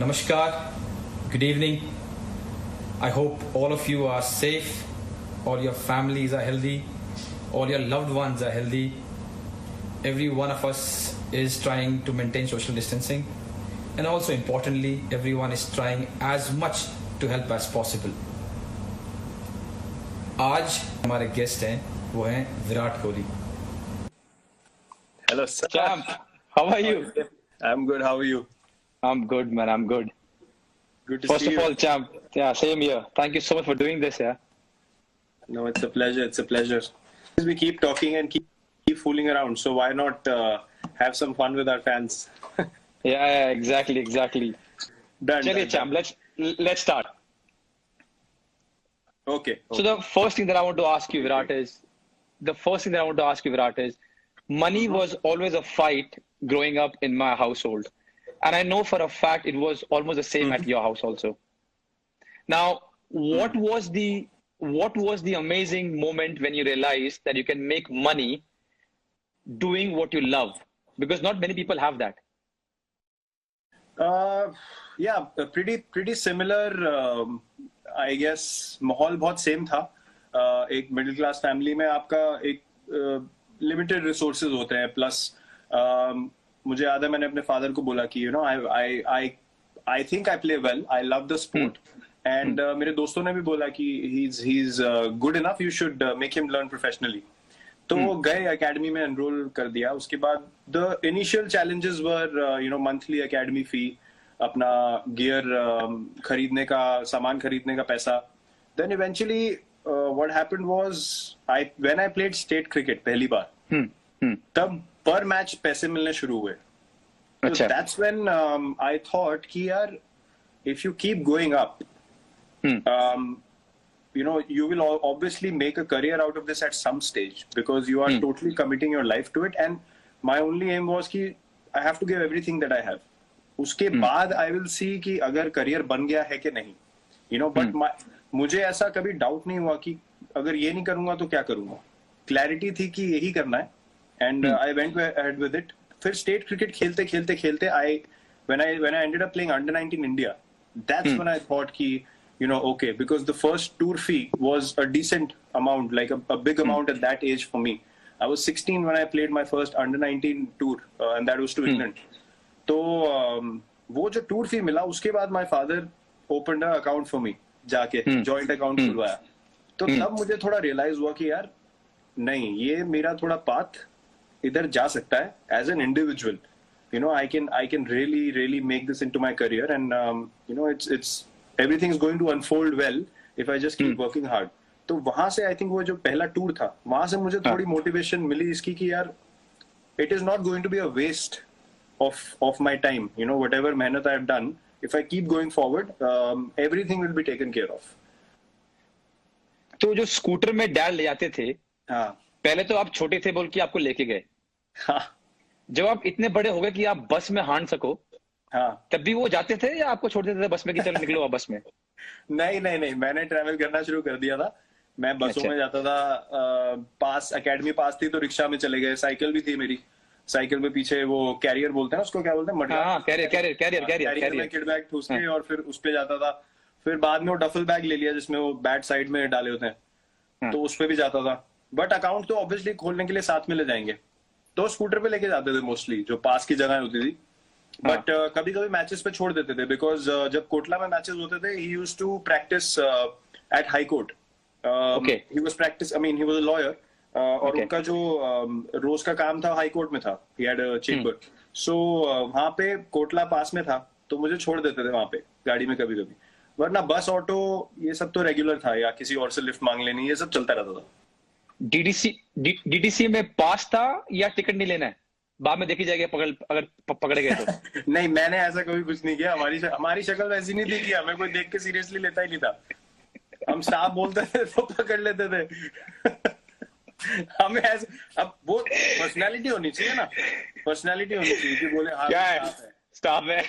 Namaskar, good evening. I hope all of you are safe, all your families are healthy, all your loved ones are healthy. Every one of us is trying to maintain social distancing, and also importantly, everyone is trying as much to help as possible. आज हमारे guest हैं वो हैं Virat Kohli. Hello, sir. Champ, how are you? I'm good. How are you? I'm good, man. I'm good. Good to First see of you. all, Champ, yeah, same here. Thank you so much for doing this, yeah. No, it's a pleasure. It's a pleasure. We keep talking and keep fooling around. So why not have some fun with our fans? Yeah, exactly. Done. Chaliye, Champ, let's start. Okay. So the first thing that I want to ask you, Virat, is money was always a fight growing up in my household. And I know for a fact it was almost the same at your house also. Now, what was the amazing moment when you realized that you can make money doing what you love? Because not many people have that. Yeah, pretty similar. I guess माहौल बहुत same था. एक middle class family में आपका एक limited resources होते हैं. Plus मुझे याद है मैंने अपने फादर को बोला कि I think I play well, I love the sport. And मेरे दोस्तों ने भी बोला कि he is good enough, you should make him learn professionally. तो वो गए एकेडमी में एनरोल कर दिया. उसके बाद the initial challenges were monthly academy fee, अपना गियर खरीदने का, सामान खरीदने का पैसा. Then eventually what happened was when I played state cricket पहली बार, तब पर मैच पैसे मिलने शुरू हुए. So that's when I thought कि यार, if you keep going up, you will obviously make a career out of this at some stage because you are totally committing your life to it. And my only aim was कि I have to give everything that I have. उसके बाद I will see कि अगर career बन गया है कि नहीं. But मुझे ऐसा कभी डाउट नहीं हुआ कि अगर ये नहीं करूंगा तो क्या करूंगा. क्लैरिटी थी कि यही करना है. And I went ahead with it. फिर स्टेट क्रिकेट खेलते when I ended up playing under 19 India, that's when I thought कि okay, because the first tour fee was a decent amount, like a big amount at that age for me. I was 16 when I played my first under 19 tour, and that was to England. तो वो जो tour fee मिला, उसके बाद my father opened an account for me, जाके joint account खुलवाया. तो तब मुझे थोड़ा realize हुआ कि यार नहीं, ये मेरा थोड़ा path इधर जा सकता है. As an individual, I can really make this into my career, and it's everything is going to unfold well if I just keep working hard. तो वहां से I think वो जो पहला टूर था, वहां से मुझे थोड़ी मोटिवेशन मिली इसकी कि यार it is not going to be a waste of my time. Whatever मेहनत I have done, if I keep going forward, everything will be taken care of. तो जो स्कूटर में डैड ले जाते थे, हाँ, पहले तो आप छोटे थे बोल के आपको लेके गए. हाँ, जब आप इतने बड़े हो गए कि आप बस में हाँट सको, हाँ, तब भी वो जाते थे या आपको छोड़ देते थे बस में कि चलो निकलो आप बस में? नहीं, मैंने ट्रैवल करना शुरू कर दिया था. मैं बसों में जाता था. एकेडमी पास थी तो रिक्शा में चले गए. साइकिल भी थी मेरी. साइकिल में पीछे वो कैरियर बोलते हैं ना, उसको क्या बोलते हैं, मटका. कैरियर में किड बैग ठूस के और फिर उस पे जाता था. फिर बाद में वो डफल बैग ले लिया जिसमें वो बैट साइड में डाले होते हैं, तो उस पे भी जाता था. बट अकाउंट तो ऑब्वियसली खोलने के लिए साथ में ले जाएंगे, तो स्कूटर पे लेके जाते थे मोस्टली, जो पास की जगह होती थी. बट कभी कभी मैचेस पे छोड़ देते थे, बिकॉज जब कोटला में मैचेस होते थे, he used to practice at high court. He was a lawyer, और उनका जो रोज का काम था हाई कोर्ट में था. He had a chamber. सो वहां पे कोटला पास में था, तो मुझे छोड़ देते थे वहां पे गाड़ी में कभी कभी. वरना बस, ऑटो, ये सब तो रेगुलर था, या किसी और से लिफ्ट मांग लेनी, ये सब चलता रहता था. डीडीसी में पास था या टिकट नहीं लेना है, बाद में देखी जाएगी अगर पकड़े गए तो? नहीं, मैंने ऐसा कभी कुछ नहीं किया. हमारी शक्ल वैसी नहीं थी कि हमें कोई देख के सीरियसली लेता ही नहीं था. हम स्टाफ बोलते थे तो पकड़ लेते थे. हमें ऐसे, अब वो पर्सनालिटी होनी चाहिए ना, पर्सनालिटी होनी चाहिए कि बोले हाँ क्या है, स्टाफ है.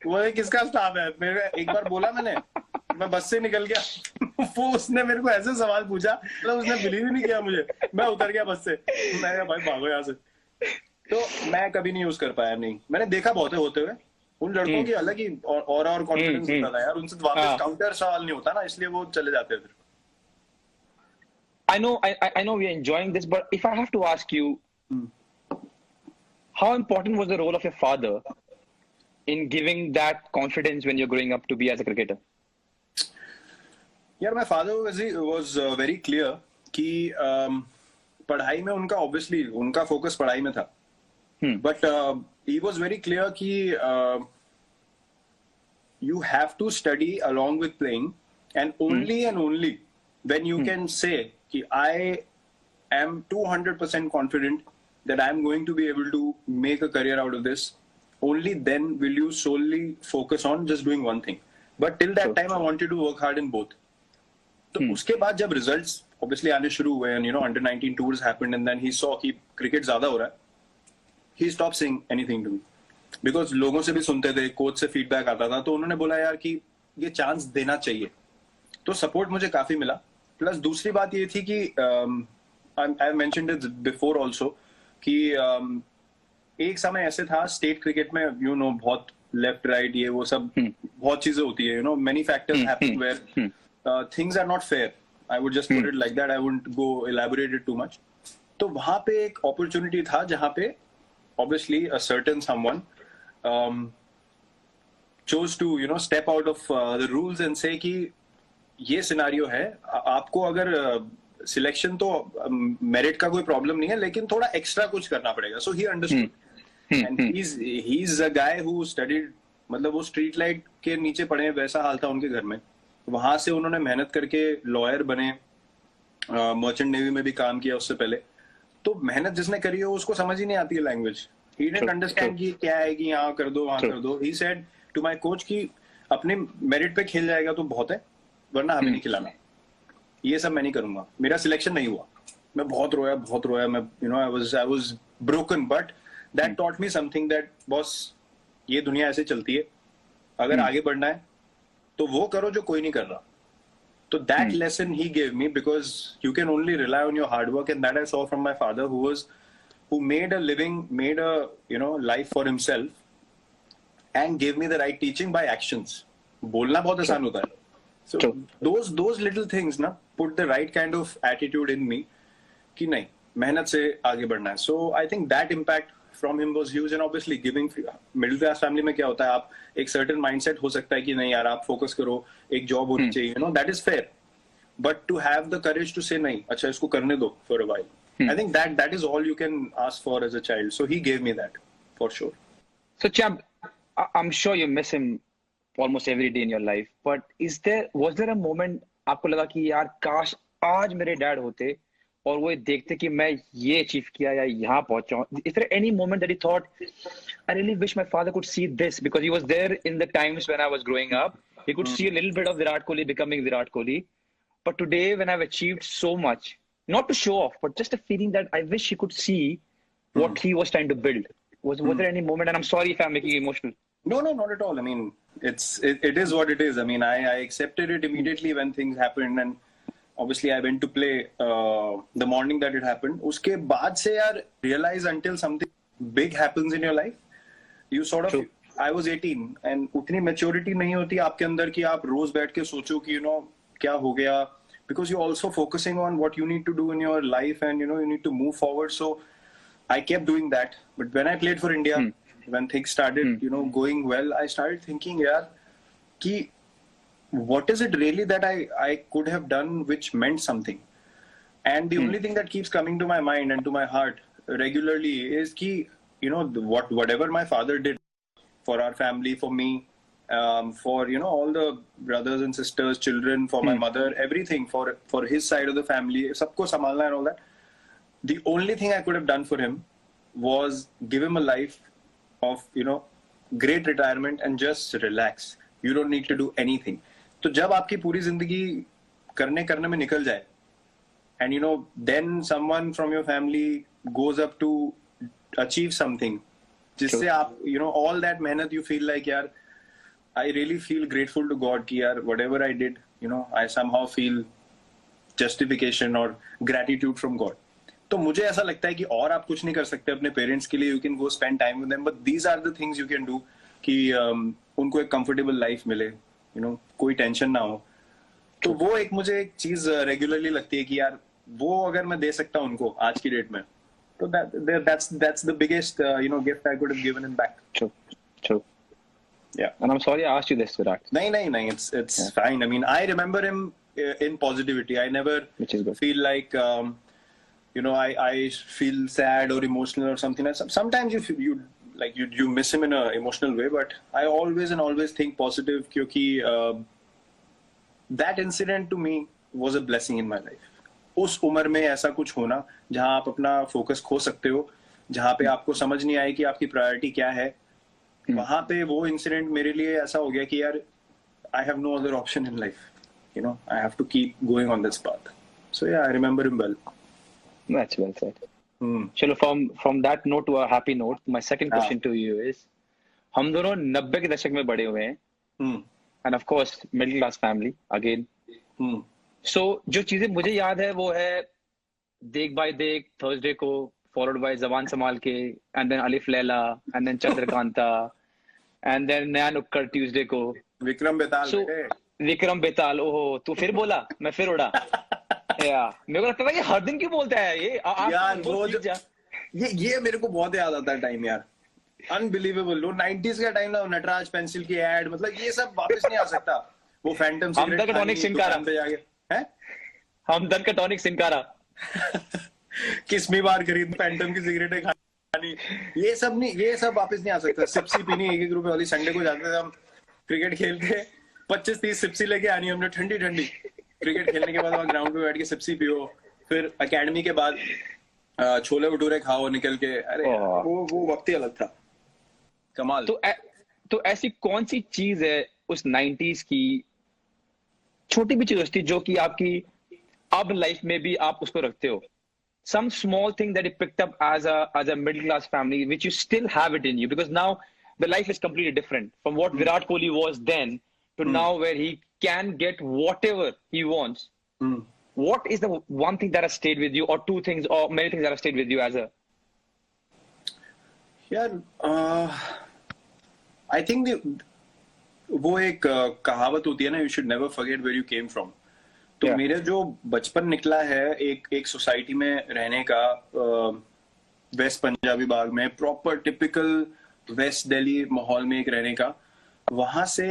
वो किसका स्टाफ है? मेरे एक बार बोला मैंने, मैं बस से निकल गया. वो उसने मेरे को ऐसे सवाल पूछा, मतलब उसने बिलीव ही नहीं किया मुझे. मैं उतर गया बस से. मैं भाई भागो यहाँ से. तो मैं कभी नहीं यूज कर पाया. नहीं, मैंने देखा बहुत है होते हुए. उन लड़कों की अलग ही और कॉन्फिडेंस होता था यार, उनसे वापस काउंटर सवाल नहीं होता ना, इसलिए वो चले जाते फिर. I know, I know we are enjoying this, but if I have to ask you, how important was the role of your father in giving that confidence when you're growing up to be as a cricketer? यार, my father was very clear कि पढ़ाई में उनका obviously उनका focus पढ़ाई में था, but he was very clear कि you have to study along with playing, and only when you can say कि I am 200% confident that I am going to be able to make a career out of this, only then will you solely focus on just doing one thing. But till that time I wanted to work hard in both. तो उसके बाद जब results obviously आने शुरू हुए, and you know under 19 tours happened, and then he saw कि cricket ज्यादा हो रहा है, he stop saying anything to me, because लोगों से भी सुनते थे, कोच से फीडबैक आता था, तो उन्होंने बोला यार कि ये चांस देना चाहिए. तो सपोर्ट मुझे काफी मिला. प्लस दूसरी बात ये थी कि I mentioned it before also कि एक समय ऐसे था स्टेट क्रिकेट में, यू नो, बहुत लेफ्ट राइट ये वो सब बहुत चीजें होती है, you know, many factors happen where things are not fair. I would just put it like that. I wouldn't go elaborate it too much. तो वहां पे एक opportunity था जहां पे obviously a certain someone chose to, you know, step out of the rules and say कि ये scenario है, आपको अगर selection तो merit का कोई problem नहीं है, लेकिन थोड़ा extra कुछ करना पड़ेगा. So he understood. And he's a guy who studied, मतलब वो street light के नीचे पढ़े, वैसा हाल था उनके घर में. वहां से उन्होंने मेहनत करके लॉयर बने, मर्चेंट नेवी में भी काम किया उससे पहले. तो मेहनत जिसने करी हो उसको समझ ही नहीं आती है लैंग्वेज. ही डिडंट अंडरस्टैंड कि क्या है कि यहाँ कर दो वहां कर दो. He said to my coach कि अपने मेरिट पे खेल जाएगा तो बहुत है, वरना हमें नहीं खिलाना. ये सब मैं नहीं करूंगा. मेरा सिलेक्शन नहीं हुआ, मैं बहुत रोया. मैं, you know, I was broken, but that taught me something that boss, ये दुनिया ऐसे चलती है, अगर आगे बढ़ना है तो वो करो जो कोई नहीं कर रहा. तो that lesson he gave me, because you can only rely on your hard work, and that I saw from my father, who made a living, made a, you know, life for himself, and gave me the right teaching by actions. बोलना बहुत आसान होता है. So those little things ना put the right kind of attitude in me कि नहीं, मेहनत से आगे बढ़ना है. So I think that impact from him was huge, and obviously giving middle class family में क्या होता है, आप एक certain mindset हो सकता है कि नहीं यार आप focus करो, एक job होनी चाहिए, you know, that is fair, but to have the courage to say नहीं, अच्छा इसको करने दो for a while, I think that is all you can ask for as a child. So he gave me that for sure. So Champ, I'm sure you miss him almost every day in your life, but was there a moment आपको लगा कि यार काश आज मेरे dad होते और वो देखते कि मैं ये अचीव किया या यहाँ पहुंचा हूँ? Is there any moment that he thought, I really wish my father could see this, because he was there in the times when I was growing up. He could see a little bit of Virat Kohli becoming Virat Kohli. But today, when I've achieved so much, not to show off, but just a feeling that I wish he could see what he was trying to build. Was there any moment? And I'm sorry if I'm making you emotional. No, not at all. I mean, it is what it is. I mean, I accepted it immediately when things happened, and obviously I went to play the morning that it happened. उसके बाद से यार realize until something big happens in your life, you sort of. True. I was 18 and उतनी maturity नहीं होती आपके अंदर कि आप रोज बैठ के सोचो कि, you know, क्या हो गया, because you're also focusing on what you need to do in your life, and you know you need to move forward. So I kept doing that. But when I played for India, when things started, you know, going well, I started thinking, यार, कि what is it really that I could have done which meant something? And the only thing that keeps coming to my mind and to my heart regularly is ki, you know, whatever my father did for our family, for me, for, you know, all the brothers and sisters, children, for my mother, everything, for his side of the family, sabko samalna and all that. The only thing I could have done for him was give him a life of, you know, great retirement and just relax. You don't need to do anything. तो जब आपकी पूरी जिंदगी करने में निकल जाए, and you know, then someone from your family goes up to achieve something, जिससे आप, you know, all that मेहनत, you feel like यार, I really feel grateful to God कि यार whatever I did, you know, I somehow feel justification or gratitude from God. तो मुझे ऐसा लगता है कि और आप कुछ नहीं कर सकते अपने पेरेंट्स के लिए. You can go spend time with them, but these are the things you can do कि उनको एक कंफर्टेबल लाइफ मिले, कोई टेंशन ना हो। तो वो एक मुझे एक चीज रेगुलरली लगती है कि यार वो अगर मैं दे सकता हूँ उनको आज की डेट में, तो that's the biggest gift I could have given him back. True. Yeah. And I'm sorry I asked you this, Virat. No, it's fine. I mean, I remember him in positivity. I never Which is good. feel like I feel sad or emotional or something. Sometimes you miss him in an emotional way, but I always think positive, क्योंकि that incident to me was a blessing in my life. उस उम्र में ऐसा कुछ होना जहां आप अपना फोकस खो सकते हो, जहां पे आपको समझ नहीं आए कि आपकी प्रायोरिटी क्या है, वहां पे वो इंसिडेंट मेरे लिए ऐसा हो गया कि यार I have no other option in life, I have to keep going on this path. So yeah I remember him well. That's well said. चलो from that note to a happy note, my second question to you is, हम दोनों 90 के दशक में बड़े हुए हैं, and of course middle class family again. So जो चीजें मुझे याद है वो है देख बाय देख, थर्सडे को, followed by जबान संभाल के, and then अलिफ Laila, and then Chandrakanta, and then नया नुक्कड़ ट्यूसडे को. विक्रम बेताल. So विक्रम बेताल, ओहो तू फिर बोला, मैं फिर उड़ा. मेरे को लगता था ये हर दिन क्यों बोलता है ये. यार वो ये मेरे को बहुत याद आता है टाइम यार. अनबिलीवेबल. वो 90s का टाइम ना, नटराज पेंसिल की एड, मतलब ये सब वापस नहीं आ सकता. वो फैंटम सिगरेट टॉनिक सिंकारा पे जाके हैं, हमदर्द का टॉनिक सिंकारा, किस्मी बार खरीद फैंटम की सिगरेटें खानी, ये सब वापस नहीं आ सकता. सिप्सी पीनी 1-1 रुपए वाली. संडे को जाते थे हम क्रिकेट खेलते, 25-30 सिप्सी लेके आनी हमने, ठंडी ठंडी. क्रिकेट खेलने के बाद वहां ग्राउंड पे बैठ के सिप्सी पियो, फिर एकेडमी के बाद छोले भटूरे खाओ निकल के. अरे वो वक्त ही अलग था. कमाल. तो ऐसी कौन सी चीज है उस 90s की, छोटी भी चीज थी जो कि आपकी अब लाइफ में भी आप उसको रखते हो? Some small thing that you picked up as a middle class family, which you still have it in you, because now the life is completely different from what Virat Kohli was then to now, where he can get whatever he wants. What is the one thing that has stayed with you, or two things, or many things that have stayed with you as a? Yeah, I think वो एक कहावत होती है ना, you should never forget where you came from. तो मेरे जो बचपन निकला है एक सोसाइटी में रहने का, वेस्ट पंजाबी बाग में, प्रॉपर टिपिकल वेस्ट दिल्ली माहौल में एक रहने का, वहां से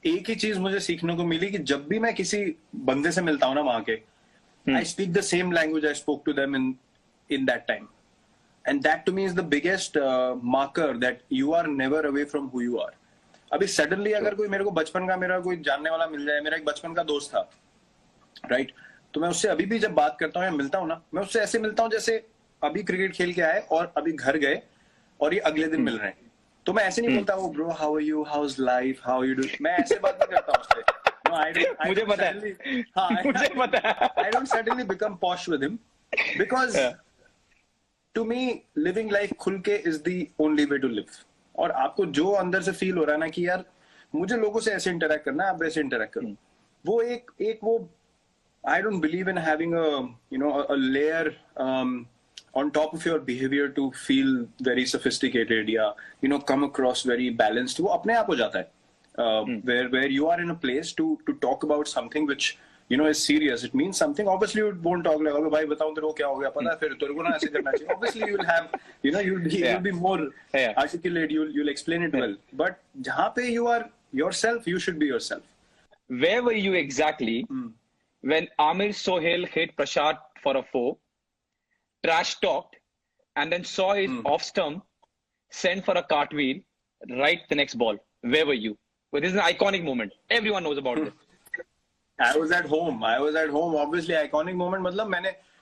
एक ही चीज मुझे सीखने को मिली कि जब भी मैं किसी बंदे से मिलता हूँ ना वहां के, I speak the same language I spoke to them in that time. And that to me is the biggest marker that you are never away from who you are. अभी सडनली अगर कोई मेरे को बचपन का मेरा कोई जानने वाला मिल जाए, मेरा एक बचपन का दोस्त था, राइट, तो मैं उससे अभी भी जब बात करता हूँ या मिलता हूँ ना, मैं उससे ऐसे मिलता हूँ जैसे अभी क्रिकेट खेल के आए और अभी घर गए और ये अगले दिन मिल रहे हैं. तो मैं ऐसे नहीं बोलता वो bro how are you, how is life, how you do. मैं ऐसे बात नहीं करता उससे. मुझे पता है, मुझे पता है. I don't suddenly become posh with him because to me living life खुल के is the only way to live. और आपको जो अंदर से फील हो रहा है ना कि यार मुझे लोगों से ऐसे इंटरेक्ट करना है, आप वैसे इंटरेक्ट करो, वो एक वो I don't believe in having a layer on top of your behavior to feel very sophisticated या come across very balanced. वो अपने आप हो जाता है. Where you are in a place to talk about something which is serious, it means something. Obviously you won't talk like अबे भाई बताऊं तेरे को क्या हो गया, पता है फिर तेरे को ना ऐसे करना चाहिए. Obviously you will have you'll be more articulate, you'll explain it well, but जहाँ पे you are yourself, you should be yourself. Where were you exactly when Amir Sohail hit Prashad for a 4, trash talked, and then saw his off stump, sent for a cartwheel, right the next ball? Where were you? Well, this is an iconic moment. Everyone knows about this. I was at home. Obviously, iconic moment. मतलब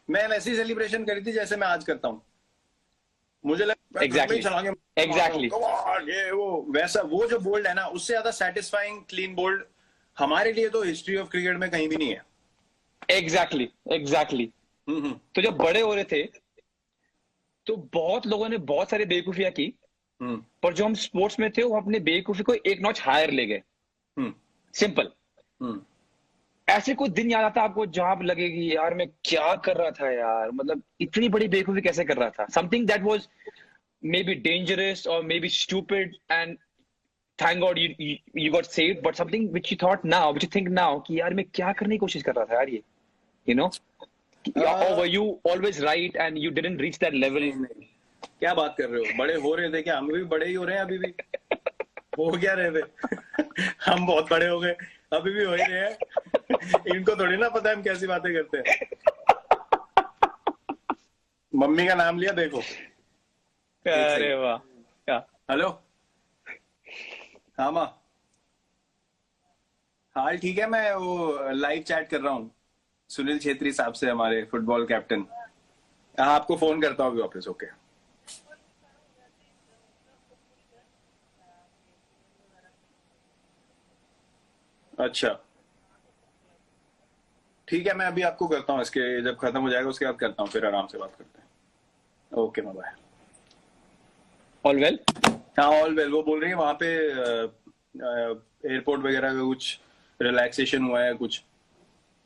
मैं वैसी celebration करी थी जैसे मैं आज करता हूँ. मुझे लगा exactly. ये वो वैसा वो जो बोल्ड है ना, उससे ज्यादा सेटिस्फाइंग क्लीन बोल्ड हमारे लिए तो हिस्ट्री ऑफ क्रिकेट में कहीं भी नहीं है. Exactly. तो जब बड़े हो रहे थे तो बहुत लोगों ने बहुत सारी बेवकूफियां की, पर जो हम स्पोर्ट्स में थे वो अपने बेवकूफी को एक नॉच हायर ले गए. सिंपल. ऐसे कोई दिन याद आता आपको जहां आप लगेगी यार मैं क्या कर रहा था यार, मतलब इतनी बड़ी बेवकूफी कैसे कर रहा था? Something that was maybe dangerous or maybe stupid, and thank God you got saved. But something which you thought now, which you think now, कि यार मैं क्या करने की कोशिश कर रहा था यार ये, you know? Or were you always right and you didn't reach that level? नहीं, क्या बात कर रहे हो? बड़े हो रहे थे क्या? हम भी बड़े ही हो रहे हैं अभी भी। हो क्या रहे थे? हम बहुत बड़े हो गए, अभी भी हो ही रहे हैं। इनको थोड़ी ना पता है हम कैसी बातें करते हैं। मम्मी का नाम लिया देखो। अरे वाह, क्या? हेलो, हाँ माँ, हाल ठीक है। मैं वो लाइव चैट कर रहा हूँ सुनील छेत्री साहब से, हमारे फुटबॉल कैप्टन। हाँ, आपको फोन करता हूँ वापस। ओके, अच्छा ठीक है, मैं अभी आपको करता हूँ, इसके जब खत्म हो जाएगा उसके बाद करता हूँ, फिर आराम से बात करते हैं। ओके माँ, बाय। All well? हाँ, ऑल वेल। वो बोल रही है वहां पे एयरपोर्ट वगैरह का कुछ रिलैक्सेशन हुआ है कुछ,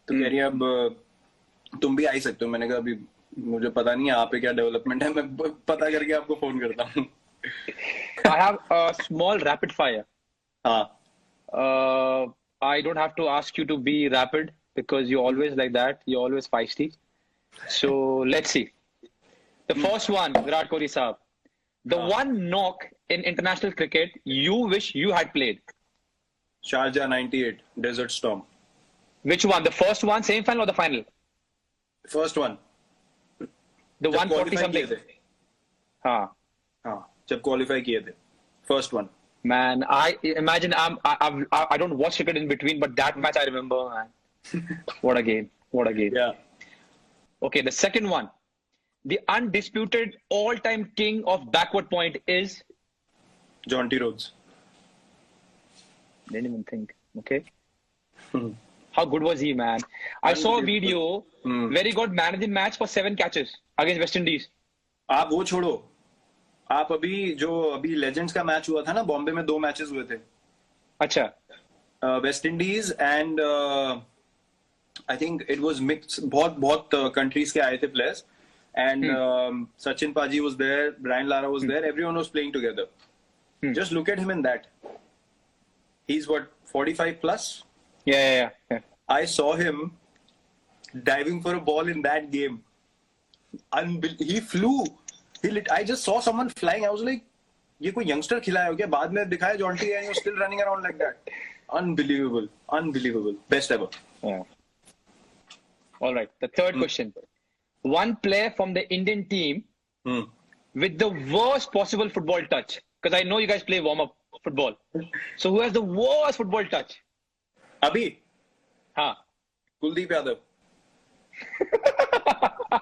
तो कह रही है अब तुम भी आ ही सकते हो। मैंने कहा अभी मुझे पता नहीं है यहाँ पे क्या डेवलपमेंट है, मैं पता करके आपको फोन करता हूँ। I have a small rapid fire. हाँ, I don't have to ask you to be rapid because you're always like that. You're always feisty. So let's see. The first one, Virat Kohli saab. The one knock in international cricket you wish you had played. Sharjah 98 desert storm. Which one? The first one, same final or the final? First one, The 140 something. हाँ. हाँ, जब qualify किए थे, first one. Man, I imagine I don't watch cricket in between, but that match I remember, man. What a game. What a game. Yeah. Okay, the second one. The undisputed all-time king of backward point is? Jonty Rhodes. Didn't even think. Okay. How good was he, man? I saw a video where he got man of the match for 7 catches against West Indies. आप वो छोड़ो, आप अभी legends का match हुआ था ना बॉम्बे में, 2 मैचेस हुए थे। अच्छा। West Indies and I think it was mix, बहुत कंट्रीज के आए थे players, and Sachin paaji was there, Brian Lara was there, everyone was playing together. Just look at him in that, he is what 45 plus. Yeah. I saw him diving for a ball in that game. He flew. I just saw someone flying. I was like, ये कोई youngster खिलाया हो क्या? बाद में दिखाया Jonty and you're still running around like that. Unbelievable. Best ever. Yeah. All right. The third question. One player from the Indian team with the worst possible football touch. Because I know you guys play warm-up football. So who has the worst football touch? अभी? हाँ. कुलदीप यादव।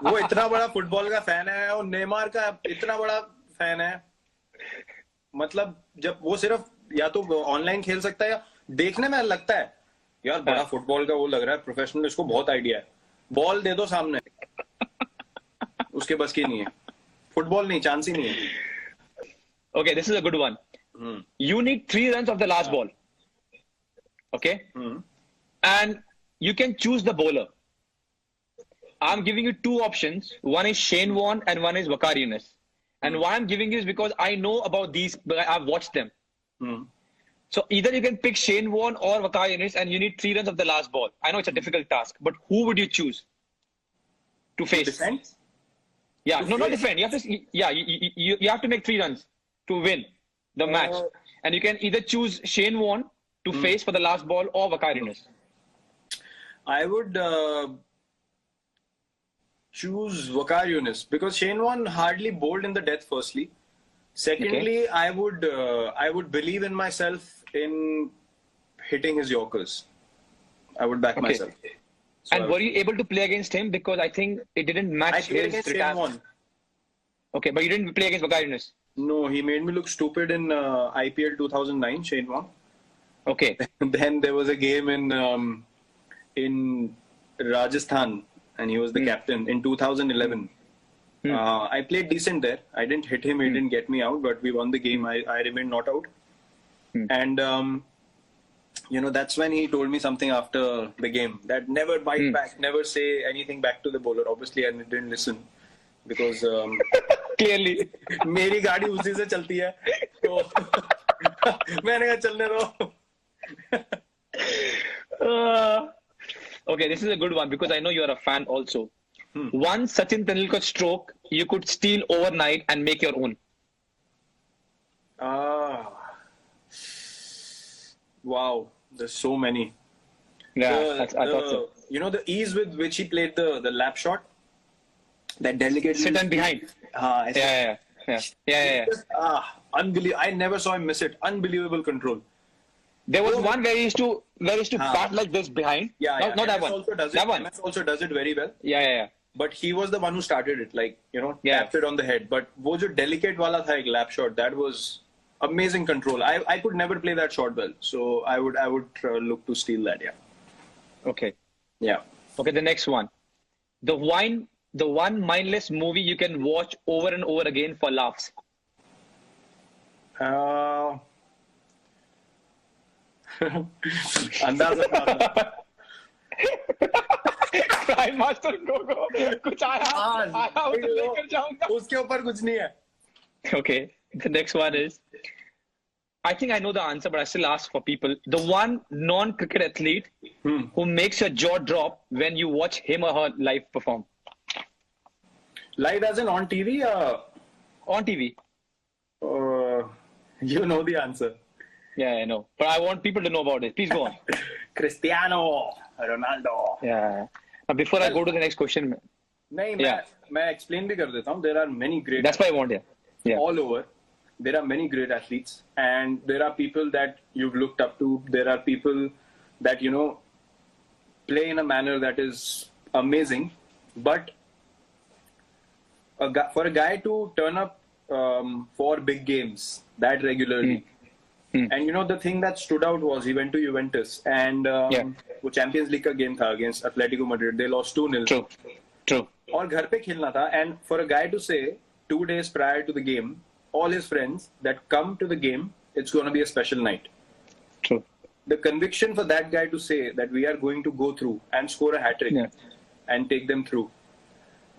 वो इतना बड़ा football का fan है और Neymar का इतना बड़ा फैन है, मतलब जब वो सिर्फ या तो ऑनलाइन खेल सकता है या देखने में लगता है यार बड़ा फुटबॉल का वो लग रहा है प्रोफेशनल, इसको बहुत आइडिया है, बॉल दे दो सामने, उसके बस की नहीं है, फुटबॉल नहीं, चांस ही नहीं है। Okay, this is a good one. You need 3 runs of the last ball. Okay? And you can choose the bowler. I'm giving you 2 options. One is Shane Warne and one is Waqar Younis. And why I'm giving you is because I know about these, I've watched them. So either you can pick Shane Warne or Waqar Younis and you need 3 runs of the last ball. I know it's a difficult task, but who would you choose to face? Defend? Yeah, no, not defend. You have to, you have to make 3 runs to win the match. And you can either choose Shane Warne to face for the last ball or Waqar Younis. I would choose Waqar Younis because Shane Warne hardly bowled in the death. Firstly, secondly, I would believe in myself in hitting his Yorkers. I would back myself. So and were you able to play against him? Because I think it didn't match I played his against Shane Warne. Okay, but you didn't play against Waqar Younis. No, he made me look stupid in IPL 2009, Shane Warne. Okay. Then there was a game in Rajasthan, and he was the captain in 2011. I played decent there. I didn't hit him. He didn't get me out, but we won the game. I remained not out. And, that's when he told me something after the game that never bite back, never say anything back to the bowler. Obviously, I didn't listen because Clearly. मेरी गाड़ी उसी से चलती है, तो मैंने कहा चलने दो. Okay, this is a good one because I know you are a fan also. One Sachin Tendulkar stroke you could steal overnight and make your own. Wow, there's so many. Yeah, I thought so. You know the ease with which he played the lap shot, that delicate Sit and behind. Yeah. Unbelievable. I never saw him miss it. Unbelievable control. There was one where he used to bat like this behind. Yeah. Not that MS one. Also does that it. one. MS also does it very well. Yeah. But he was the one who started it, like, you know, tapped it on the head. But wo jo delicate wala tha, ek lap shot, that was amazing control. I could never play that shot well, so I would look to steal that. Yeah. Okay. Yeah. Okay. The next one, the one mindless movie you can watch over and over again for laughs. Andaz. Prime Master Go. कुछ आया उसे लेकर जाऊंगा. उसके ऊपर कुछ नहीं है. Okay. The next one is, I think I know the answer, but I still ask for people. The one non-cricket athlete who makes your jaw drop when you watch him or her live perform. Live as in on TV? On TV. You know the answer. Yeah, I know. But I want people to know about it. Please go on. Cristiano Ronaldo. Yeah. Now, before I go to the next question. नहीं, मैं explain भी कर देता हूँ. There are many great. That's why I want, yeah. All over. There are many great athletes, and there are people that you've looked up to. There are people that, you know, play in a manner that is amazing. But for a guy to turn up for big games that regularly, and you know, the thing that stood out was he went to Juventus, and वो Champions League का game था against Atletico Madrid. They lost 2-0. True. और घर पे खेलना था, and for a guy to say 2 days prior to the game, all his friends that come to the game, it's going to be a special night. True. The conviction for that guy to say that we are going to go through and score a hat-trick and take them through,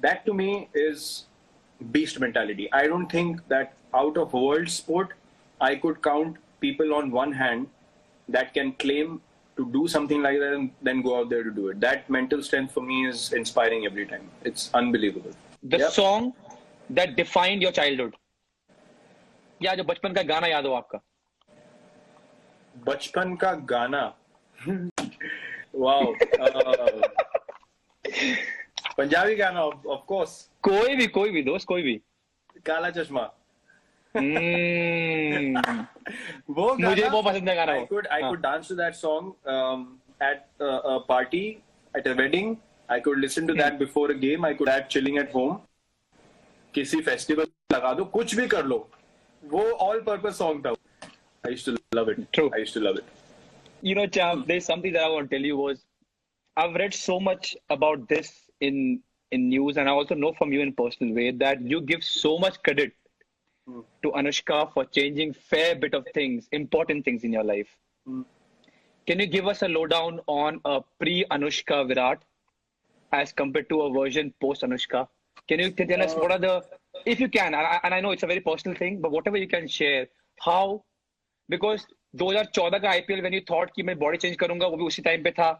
that to me is beast mentality. I don't think that out of world sport, I could count people on one hand that can claim to do something like that and then go out there to do it. That mental strength for me is inspiring every time. It's unbelievable. The song that defined your childhood. या जो बचपन का गाना याद हो आपका? बचपन का गाना. Wow. पंजाबी गाना, of course. कोई भी दोस्त, कोई भी. काला चश्मा. वो मुझे बहुत पसंद है गाना. I could dance to that song at a party, at a wedding. I could listen to that before a game. I could act chilling at home. किसी फेस्टिवल लगा दो, कुछ भी कर लो. वो all-purpose song था. I used to love it. True. I used to love it. You know, Champ, there's something that I want to tell you was, I've read so much about this in news, and I also know from you in personal way that you give so much credit to Anushka for changing fair bit of things, important things in your life. Can you give us a lowdown on a pre-Anushka Virat as compared to a version post-Anushka? Can you tell us what are the, if you can, and I know it's a very personal thing, but whatever you can share, how, because 2014 का IPL when you thought कि मैं body change करूंगा, वो भी उसी time पे था.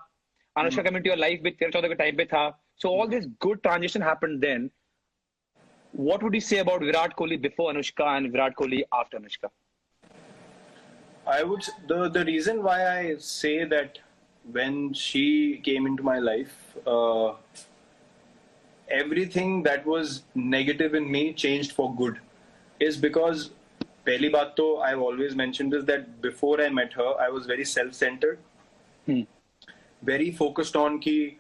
Anushka came into your life भी 13-14 के time पे था. So all this good transition happened then. What would you say about Virat Kohli before Anushka and Virat Kohli after Anushka? I would, the reason why I say that when she came into my life, everything that was negative in me changed for good, is because पहली बात तो I've always mentioned is that before I met her, I was very self-centered, very focused on कि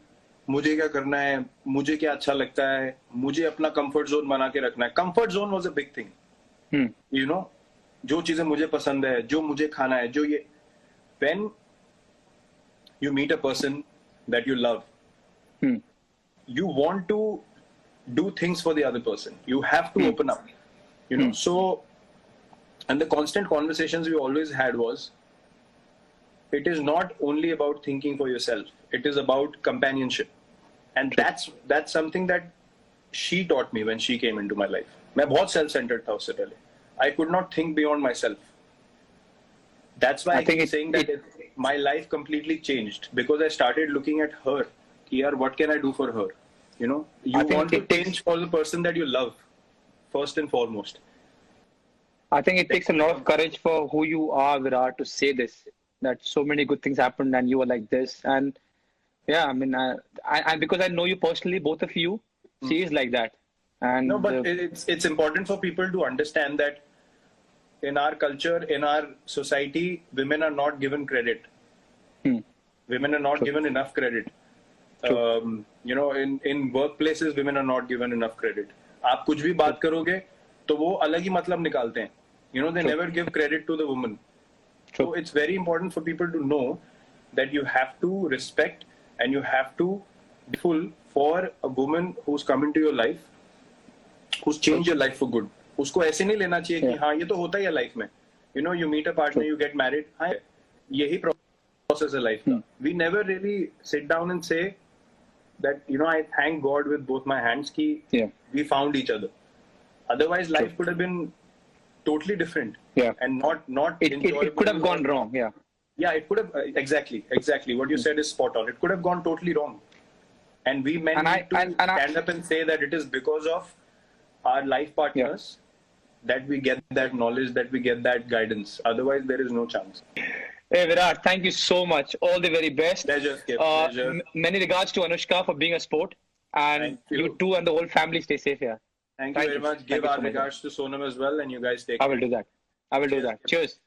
मुझे क्या करना है, मुझे क्या अच्छा लगता है, मुझे अपना comfort zone बना के रखना है. Comfort zone was a big thing. You know, जो चीजें मुझे पसंद है, जो मुझे खाना है, जो ये. When you meet a person that you love, you want to do things for the other person. You have to open up, you know. So, and the constant conversations we always had was, it is not only about thinking for yourself. It is about companionship. And that's something that she taught me when she came into my life. मैं बहुत self-centered था उससे पहले. I could not think beyond myself. That's why I keep saying that my life completely changed because I started looking at her. Here, what can I do for her? You know, you want to change for the person that you love, first and foremost. I think it takes a lot of courage for who you are, Virat, to say this. That so many good things happened and you were like this. And yeah, I mean, I because I know you personally, both of you, she is like that. And no, but it's important for people to understand that in our culture, in our society, women are not given credit. Women are not given enough credit. You know, in workplaces, women are not given enough credit. आप कुछ भी बात करोगे तो वो अलग ही मतलब निकालते हैं. You know, they never give credit to the woman. So it's very important for people to know that you have to respect and you have to be full for a woman who's come into your life, who's changed your life for good. उसको ऐसे नहीं लेना चाहिए कि हाँ ये तो होता ही है लाइफ में. You know, you meet a partner, you get married. हाँ यही process है लाइफ का. We never really sit down and say that, you know, I thank God with both my hands कि we found each other. Otherwise, life could have been totally different. Yeah. And not it could have gone wrong. Yeah. Yeah, it could have exactly. What you said is spot on. It could have gone totally wrong. And we men need to stand up and say that it is because of our life partners that we get that knowledge, that we get that guidance. Otherwise, there is no chance. Hey Virat, thank you so much. All the very best. Pleasure, Skip. Pleasure. Many regards to Anushka for being a sport. And you too and the whole family stay safe here. Thank you very much. Give our regards to Sonam as well, and you guys take care. I will do that. Cheers.